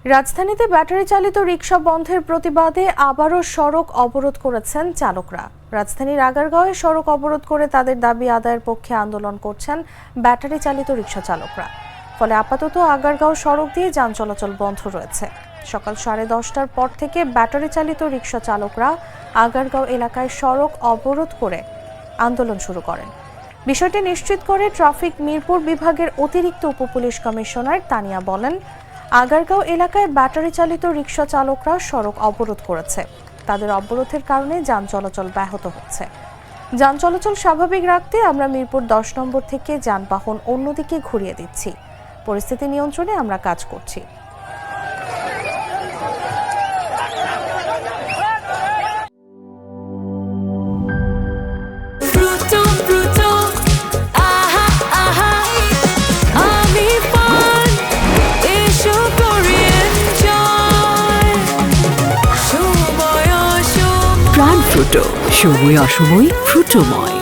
রাজধানীতে ব্যাটারি চালিত রিকশা বন্ধের প্রতিবাদে আবারও সড়ক অবরোধ করেছেন চালকরা। রাজধানীর আগারগাঁওয়ে সড়ক অবরোধ করে তাদের দাবি আদায়ের পক্ষে আন্দোলন করছেন ব্যাটারি চালিত রিকশা চালকরা। ফলে আপাতত আগারগাঁও সড়ক দিয়ে যান চলাচল বন্ধ রয়েছে। সকাল 10:30টার পর থেকে ব্যাটারি চালিত রিকশা চালকরা আগারগাঁও এলাকায় সড়ক অবরোধ করে আন্দোলন শুরু করেন। বিষয়টি নিশ্চিত করে ট্রাফিক মিরপুর বিভাগের অতিরিক্ত উপপুলিশ কমিশনার তানিয়া বলেন, আগারগাঁও এলাকায় ব্যাটারি চালিত রিকশা চালকরা সড়ক অবরোধ করেছে। তাদের অবরোধের কারণে যান চলাচল ব্যাহত হচ্ছে। যান চলাচল স্বাভাবিক রাখতে আমরা মিরপুর 10 নম্বর থেকে যানবাহন অন্যদিকে ঘুরিয়ে দিচ্ছি। পরিস্থিতি নিয়ন্ত্রণে আমরা কাজ করছি। প্রাণ ফ্রুটো, সময় অসময় ফ্রুটোময়।